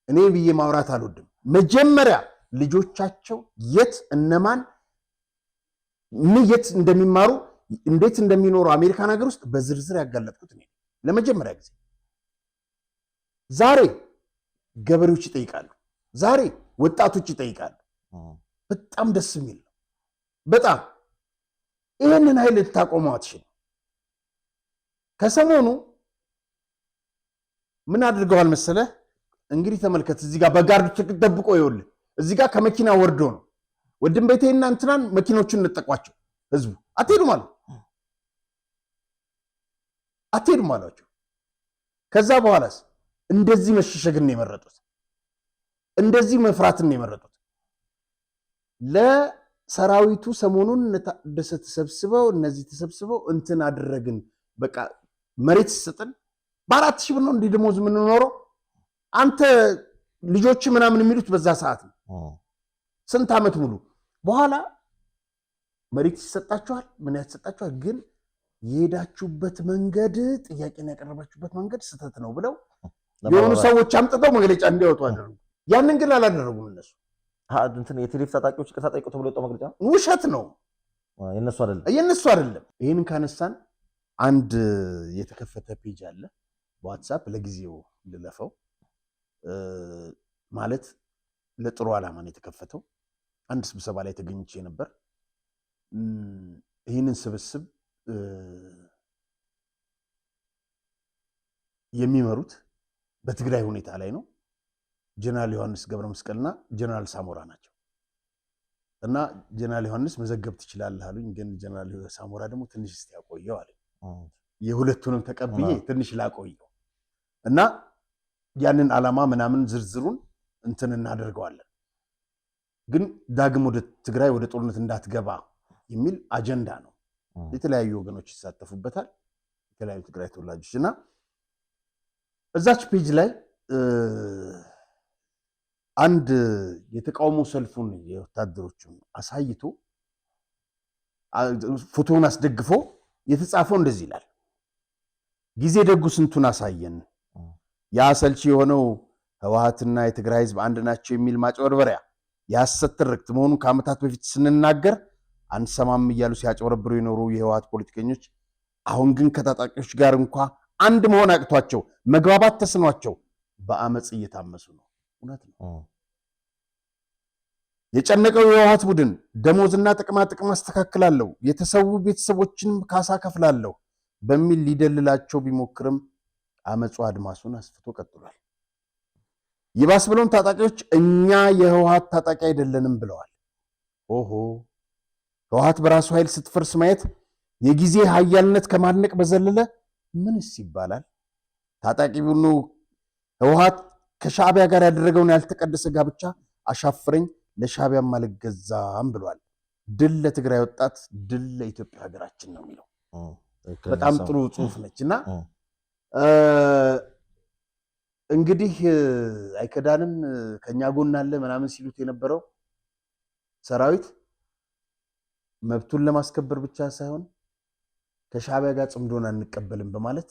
እኔ ብዬ ማውራት አልወድም። መጀመሪያ ልጆቻቸው የት እነማን የት እንደሚማሩ እንዴት እንደሚኖሩ አሜሪካን ሀገር ውስጥ በዝርዝር ያጋለጥኩት እኔ ለመጀመሪያ ጊዜ። ዛሬ ገበሬዎች ይጠይቃሉ። ዛሬ ወጣቶች ይጠይቃሉ። በጣም ደስ የሚል ነው። በጣም ይህንን ኃይል ልታቆመው አትችልም። ከሰሞኑ ምን አድርገዋል መሰለህ? እንግዲህ ተመልከት። እዚህ ጋር በጋርድ ተጠብቆ ይኸውልህ፣ እዚህ ጋር ከመኪና ወርዶ ነው ወንድም ቤቴና እንትናን መኪኖቹን እንጠቋቸው። ህዝቡ አትሄዱም አሉ። አትሄዱም አሏቸው። ከዛ በኋላስ እንደዚህ መሸሸግን ነው የመረጡት። እንደዚህ መፍራትን ነው የመረጡት። ለሰራዊቱ ሰሞኑን ተሰብስበው እነዚህ ተሰብስበው እንትን አደረግን፣ በቃ መሬት ሲሰጥን በ4,000 ብር ነው እንዲህ ደሞዝ የምንኖረው። አንተ ልጆች ምናምን የሚሉት በዛ ሰዓት ነው። ስንት ዓመት ሙሉ በኋላ መሬት ይሰጣችኋል፣ ምን ያሰጣችኋል፣ ግን የሄዳችሁበት መንገድ ጥያቄን ያቀረባችሁበት መንገድ ስህተት ነው ብለው የሆኑ ሰዎች አምጥተው መግለጫ እንዲያወጡ አደረጉ። ያንን ግን አላደረጉም እነሱ። እንትን የቴሌፍ ታጣቂዎች ይቅርታ ጠይቀው ተብሎ የወጣው መግለጫ ውሸት ነው፣ የነሱ አይደለም። ይህንን ካነሳን አንድ የተከፈተ ፔጅ አለ በዋትሳፕ፣ ለጊዜው ልለፈው ማለት ለጥሩ ዓላማ ነው የተከፈተው። አንድ ስብሰባ ላይ ተገኝቼ ነበር። ይህንን ስብስብ የሚመሩት በትግራይ ሁኔታ ላይ ነው ጀነራል ዮሐንስ ገብረ መስቀልና ጀነራል ሳሞራ ናቸው። እና ጀነራል ዮሐንስ መዘገብ ትችላለህ አሉኝ። ግን ጀነራል ሳሞራ ደግሞ ትንሽ እስቲ ያቆየው አለኝ። የሁለቱንም ተቀብዬ ትንሽ ላቆየው እና ያንን ዓላማ ምናምን ዝርዝሩን እንትን እናደርገዋለን፣ ግን ዳግም ወደ ትግራይ ወደ ጦርነት እንዳትገባ የሚል አጀንዳ ነው። የተለያዩ ወገኖች ይሳተፉበታል፣ የተለያዩ ትግራይ ተወላጆች እና እዛች ፔጅ ላይ አንድ የተቃውሞ ሰልፉን የወታደሮቹን አሳይቶ ፎቶውን አስደግፎ የተጻፈው እንደዚህ ይላል። ጊዜ ደጉ ስንቱን አሳየን፣ ያ አሰልቺ የሆነው ህወሓትና የትግራይ ህዝብ አንድ ናቸው የሚል ማጭበርበሪያ የሐሰት ትርክት መሆኑን ከዓመታት በፊት ስንናገር አንሰማም እያሉ ሲያጭበረብሩ የኖሩ የህወሓት ፖለቲከኞች አሁን ግን ከታጣቂዎች ጋር እንኳ አንድ መሆን አቅቷቸው መግባባት ተስኗቸው በአመፅ እየታመሱ ነው። እውነት ነው። የጨነቀው የህወሓት ቡድን ደሞዝና ጥቅማ ጥቅም አስተካክላለሁ፣ የተሰዉ ቤተሰቦችንም ካሳ ከፍላለሁ በሚል ሊደልላቸው ቢሞክርም አመፁ አድማሱን አስፍቶ ቀጥሏል። ይባስ ብሎም ታጣቂዎች እኛ የህወሓት ታጣቂ አይደለንም ብለዋል። ኦሆ ህወሓት በራሱ ኃይል ስትፈርስ ማየት የጊዜ ሀያልነት ከማድነቅ በዘለለ ምንስ ይባላል? ታጣቂ ቡድኑ ህወሓት ከሻዕቢያ ጋር ያደረገውን ያልተቀደሰ ጋብቻ አሻፍረኝ፣ ለሻዕቢያም አልገዛም ብሏል። ድል ለትግራይ ወጣት፣ ድል ለኢትዮጵያ ሀገራችን ነው የሚለው በጣም ጥሩ ጽሁፍ ነች። እና እንግዲህ አይከዳንም ከኛ ጎን አለ ምናምን ሲሉት የነበረው ሰራዊት መብቱን ለማስከበር ብቻ ሳይሆን ከሻዕቢያ ጋር ጽምዶን አንቀበልም በማለት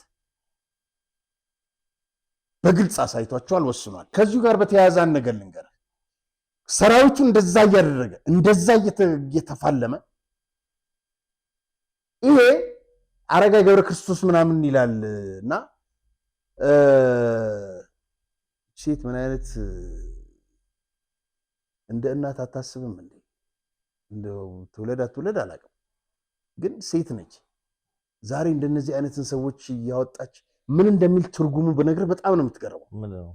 በግልጽ አሳይቷቸዋል፣ ወስኗል። ከዚሁ ጋር በተያያዘ አንድ ነገር ልንገርህ። ሰራዊቱ እንደዛ እያደረገ እንደዛ እየተፋለመ ይሄ አረጋይ ገብረ ክርስቶስ ምናምን ይላል እና ሴት ምን አይነት እንደ እናት አታስብም እንዴ? እንደው ትውለድ አትውለድ አላውቅም፣ ግን ሴት ነች። ዛሬ እንደነዚህ አይነትን ሰዎች እያወጣች ምን እንደሚል ትርጉሙ በነገር በጣም ነው የምትገርመው። ምን ነው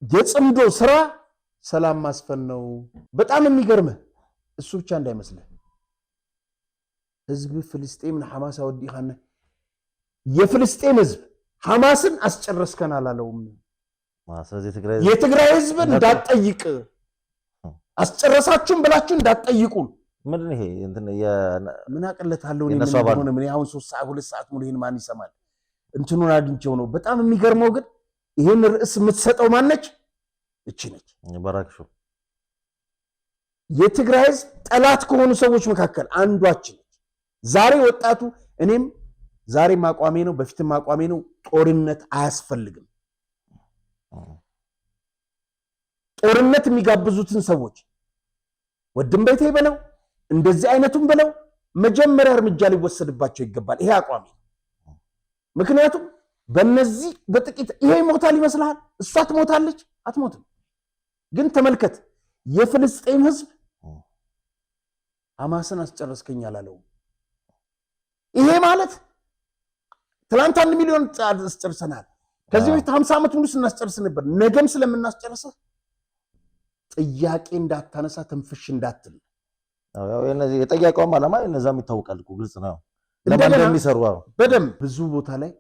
የጽምዶ ስራ ሰላም ማስፈን ነው። በጣም የሚገርምህ እሱ ብቻ እንዳይመስልህ ህዝብ ፍልስጤምን ሐማስ አወዲኻነ የፍልስጤም ህዝብ ሐማስን አስጨረስከን አላለውም። ስለዚህ የትግራይ ህዝብ እንዳትጠይቅ አስጨረሳችሁን ብላችሁ እንዳትጠይቁን። ምን ይሄ እንትን ምን አቀለታለሁ እኔ ምን ሆነ ምን አሁን 3 ሰዓት 2 ሰዓት ሙሉ ይሄን ማን ይሰማል? እንትኑን አግኝቼው ነው። በጣም የሚገርመው ግን ይሄን ርዕስ የምትሰጠው ማነች? እቺ ነች ባራክሹ። የትግራይ ህዝብ ጠላት ከሆኑ ሰዎች መካከል አንዷች ነች። ዛሬ ወጣቱ እኔም ዛሬ ማቋሜ ነው በፊትም ማቋሜ ነው፣ ጦርነት አያስፈልግም። ጦርነት የሚጋብዙትን ሰዎች ወድም ቤቴ በለው እንደዚህ አይነቱን በለው መጀመሪያ እርምጃ ሊወሰድባቸው ይገባል። ይሄ አቋሜ። ምክንያቱም በእነዚህ በጥቂት ይሄ ይሞታል ይመስልሃል? እሷ ትሞታለች? አትሞትም። ግን ተመልከት፣ የፍልስጤም ህዝብ ሐማስን አስጨረስከኝ አላለውም። ይሄ ማለት ትላንት 1 ሚሊዮን አስጨርሰናል፣ ከዚህ በፊት 50 ዓመት ሙሉ ስናስጨርስ ነበር፣ ነገም ስለምናስጨርሰው ጥያቄ እንዳታነሳ ተንፍሽ እንዳትል። ያው እነዚህ የጠያቀውም ዓላማ እነዛም ይታወቃል እኮ ግልጽ ነው ለማን እንደሚሰሩ። በደንብ ብዙ ቦታ ላይ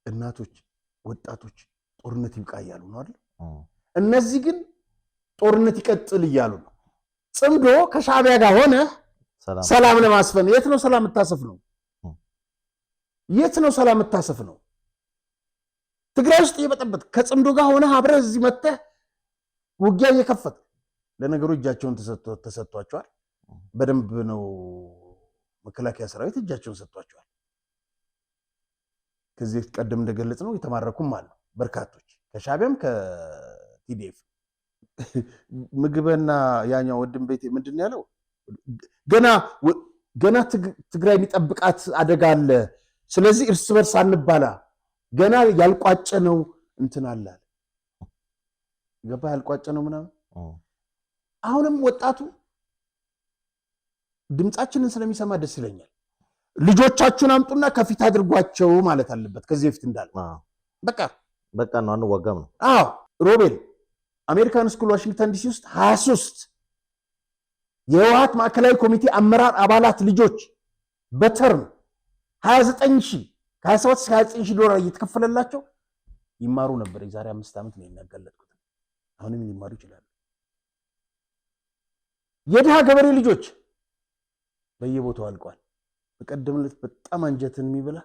እናቶች ወጣቶች ጦርነት ይብቃያሉ ነው አይደል? እነዚህ ግን ጦርነት ይቀጥል እያሉ ነው። ጽምዶ ከሻዕቢያ ጋር ሆነ ሰላም ለማስፈን የት ነው ሰላም የምታሰፍ ነው? የት ነው ሰላም የምታሰፍ ነው? ትግራይ ውስጥ እየበጠበጥ ከጽምዶ ጋር ሆነ አብረህ እዚህ መጥተህ ውጊያ እየከፈት። ለነገሩ እጃቸውን ተሰጥቷቸዋል። በደንብ ነው መከላከያ ሰራዊት እጃቸውን ሰጥቷቸዋል። ከዚህ ቀደም እንደገለጽ ነው የተማረኩም አሉ በርካቶች ከሻዕቢያም ከቲዲኤፍ። ምግበና ያኛው ወድም ቤቴ ምንድን ያለው ገና ትግራይ የሚጠብቃት አደጋ አለ። ስለዚህ እርስ በርስ አንባላ፣ ገና ያልቋጨ ነው እንትን አለ ገባ ያልቋጨ ነው ምናምን። አሁንም ወጣቱ ድምጻችንን ስለሚሰማ ደስ ይለኛል። ልጆቻችሁን አምጡና ከፊት አድርጓቸው ማለት አለበት። ከዚህ በፊት እንዳለ በቃ ነው አንዋጋም ነው። አዎ ሮቤል አሜሪካን ስኩል ዋሽንግተን ዲሲ ውስጥ 23 የህወሓት ማዕከላዊ ኮሚቴ አመራር አባላት ልጆች በተርም 29000 ከ27 እስከ 29000 ዶላር እየተከፈለላቸው ይማሩ ነበር። የዛሬ 5 ዓመት ነው የሚያጋለጥኩት። አሁንም ሊማሩ ይችላሉ። የድሃ ገበሬ ልጆች በየቦታው አልቋል። በቀደም ዕለት በጣም አንጀትን የሚበላ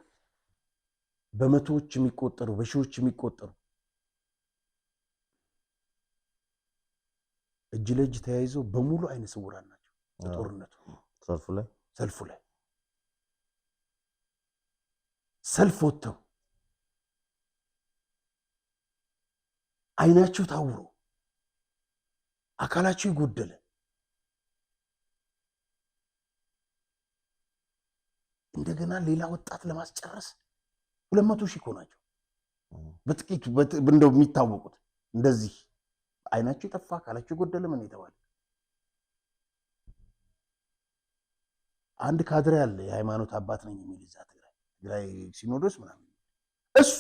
በመቶዎች የሚቆጠሩ በሺዎች የሚቆጠሩ እጅ ለእጅ ተያይዘው በሙሉ አይነ ስውራን ናቸው። ጦርነቱ ሰልፉ ላይ ሰልፍ ወጥተው አይናቸው ታውሮ አካላቸው ይጎደለ እንደገና ሌላ ወጣት ለማስጨረስ 200,000 እኮ ናቸው። በጥቂቱ እንደው የሚታወቁት እንደዚህ አይናቸው የጠፋ አካላቸው ይጎደለ ምን ይተዋል። አንድ ካድሬ አለ የሃይማኖት አባት ነኝ የሚል እዛ ትግራይ ሲኖዶስ ምናምን እሱ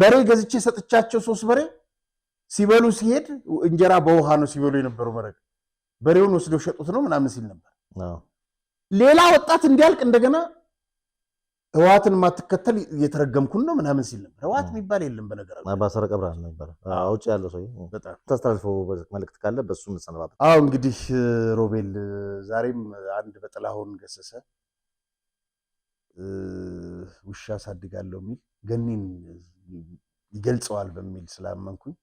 በሬ ገዝቼ ሰጥቻቸው 3 በሬ ሲበሉ ሲሄድ እንጀራ በውሃ ነው ሲበሉ የነበረው መረቅ በሬውን ወስደው ሸጡት ነው ምናምን ሲል ነበር። ሌላ ወጣት እንዲያልቅ እንደገና ህወሓትን ማትከተል እየተረገምኩን ነው ምናምን ሲል ነበር። ህወሓት የሚባል የለም በነገራችን አባሰረ ቀብራን ነበር። አውጭ ያለው ሰው በጣም ተስተላልፈው መልእክት ካለ በሱ እንሰነባበት። አዎ እንግዲህ ሮቤል ዛሬም አንድ በጥላሁን ገሰሰ ውሻ ሳድጋለሁ የሚል ገኒን ይገልጸዋል በሚል ስላመንኩኝ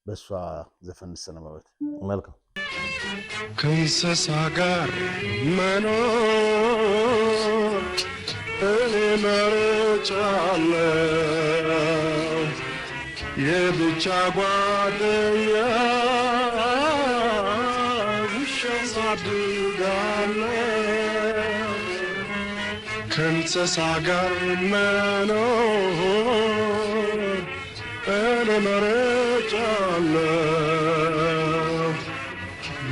በሷ ዘፈን እንሰነባበት። መልካም ከእንስሳ ጋር መኖር እኔ መርጫለሁ፣ የብቻ ጓደኛ ውሻ ሳድጋለሁ። ከእንስሳ ጋር መኖር እኔ መርጫለሁ፣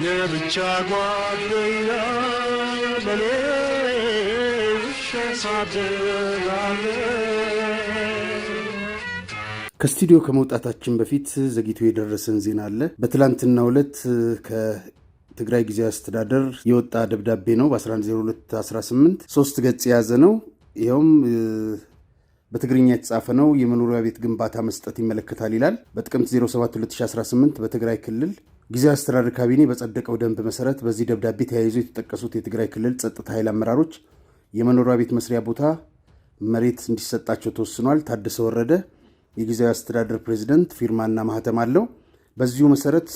የብቻ ጓደኛ ለኔ ውሻ ሳድጋለሁ። ከስቱዲዮ ከመውጣታችን በፊት ዘግይቶ የደረሰን ዜና አለ። በትላንትናው ዕለት ከትግራይ ጊዜያዊ አስተዳደር የወጣ ደብዳቤ ነው። በ11/02/18 3 ገጽ የያዘ ነው። ይኸውም በትግርኛ የተጻፈ ነው። የመኖሪያ ቤት ግንባታ መስጠት ይመለከታል ይላል። በጥቅምት 07/2018 በትግራይ ክልል ጊዜያዊ አስተዳደር ካቢኔ በጸደቀው ደንብ መሰረት በዚህ ደብዳቤ ተያይዞ የተጠቀሱት የትግራይ ክልል ጸጥታ ኃይል አመራሮች የመኖሪያ ቤት መስሪያ ቦታ መሬት እንዲሰጣቸው ተወስኗል። ታደሰ ወረደ የጊዜያዊ አስተዳደር ፕሬዚደንት ፊርማና ማህተም አለው። በዚሁ መሰረት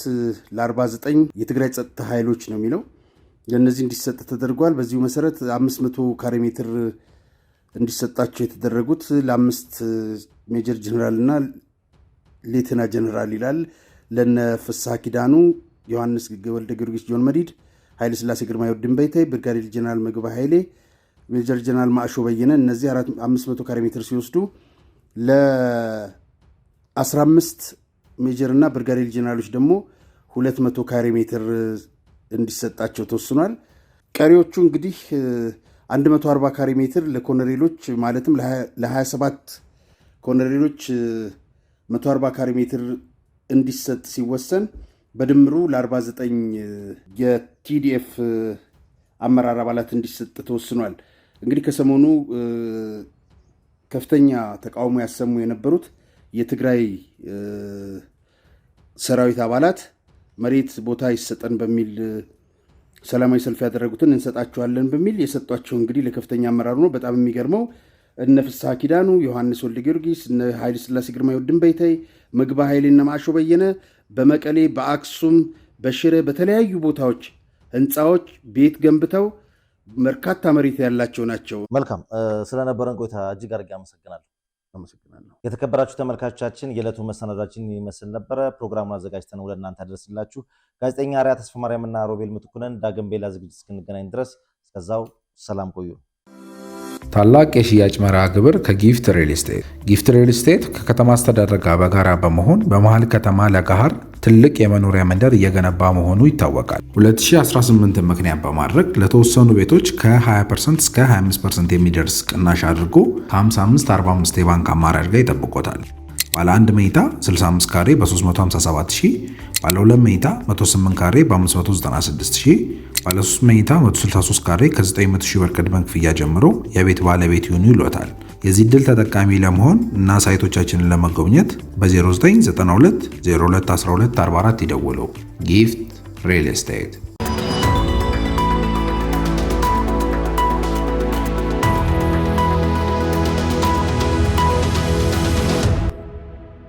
ለ49 የትግራይ ጸጥታ ኃይሎች ነው የሚለው ለእነዚህ እንዲሰጥ ተደርጓል። በዚሁ መሰረት 500 ካሬ ሜትር እንዲሰጣቸው የተደረጉት ለ5 ሜጀር ጀነራል እና ሌተና ጀነራል ይላል። ለነ ፍስሐ ኪዳኑ፣ ዮሐንስ ወልደ ጊዮርጊስ ጆን መዲድ፣ ኃይለ ሥላሴ ግርማ ወድን በይታይ፣ ብርጋዴር ጀነራል ምግባ ኃይሌ፣ ሜጀር ጀነራል ማዕሾ በየነ እነዚህ 500 ካሬ ሜትር ሲወስዱ ለ15 ሜጀር እና ብርጋዴር ጀነራሎች ደግሞ 200 ካሬ ሜትር እንዲሰጣቸው ተወስኗል። ቀሪዎቹ እንግዲህ 140 ካሬ ሜትር ለኮሎኔሎች ማለትም ለ27 ኮሎኔሎች 140 ካሬ ሜትር እንዲሰጥ ሲወሰን በድምሩ ለ49 የቲዲኤፍ አመራር አባላት እንዲሰጥ ተወስኗል። እንግዲህ ከሰሞኑ ከፍተኛ ተቃውሞ ያሰሙ የነበሩት የትግራይ ሰራዊት አባላት መሬት ቦታ ይሰጠን በሚል ሰላማዊ ሰልፍ ያደረጉትን እንሰጣቸዋለን በሚል የሰጧቸው እንግዲህ ለከፍተኛ አመራሩ ነው። በጣም የሚገርመው እነ ፍስሐ ኪዳኑ፣ ዮሐንስ ወልደ ጊዮርጊስ፣ እነ ኃይለ ሥላሴ ግርማ ወድን በይታይ፣ ምግባ ኃይሌና ማዕሾ በየነ በመቀሌ፣ በአክሱም፣ በሽረ በተለያዩ ቦታዎች ህንፃዎች፣ ቤት ገንብተው በርካታ መሬት ያላቸው ናቸው። መልካም ስለነበረን ቆይታ እጅግ አድርጌ አመሰግናለሁ። የተከበራችሁ ተመልካቾቻችን የዕለቱ መሰናዷችን ይመስል ነበረ። ፕሮግራሙን አዘጋጅተን ወደ እናንተ አደረስላችሁ ጋዜጠኛ አርያ ተስፋ ማርያምና ሮቤል ምትኩነን። ዳግም በሌላ ዝግጅት እስክንገናኝ ድረስ እስከዛው ሰላም ቆዩ። ታላቅ የሽያጭ መርሃ ግብር ከጊፍት ሪል ስቴት። ጊፍት ሪል ስቴት ከከተማ አስተዳደር ጋር በጋራ በመሆን በመሃል ከተማ ለገሃር ትልቅ የመኖሪያ መንደር እየገነባ መሆኑ ይታወቃል። 2018 ምክንያት በማድረግ ለተወሰኑ ቤቶች ከ20% እስከ 25% የሚደርስ ቅናሽ አድርጎ ከ55/45 የባንክ አማራጭ ጋር ይጠብቆታል። ባለ 1 መኝታ 65 ካሬ በ357,000፣ ባለ 2 መኝታ 108 ካሬ በ596,000፣ ባለ 3 መኝታ 163 ካሬ ከ900,000 ብር ቅድመ ክፍያ ጀምሮ የቤት ባለቤት ይሁኑ ይሎታል። የዚህ ዕድል ተጠቃሚ ለመሆን እና ሳይቶቻችንን ለመጎብኘት በ0992 02 12 44 ይደውሉ። ጊፍት ሪል ስቴት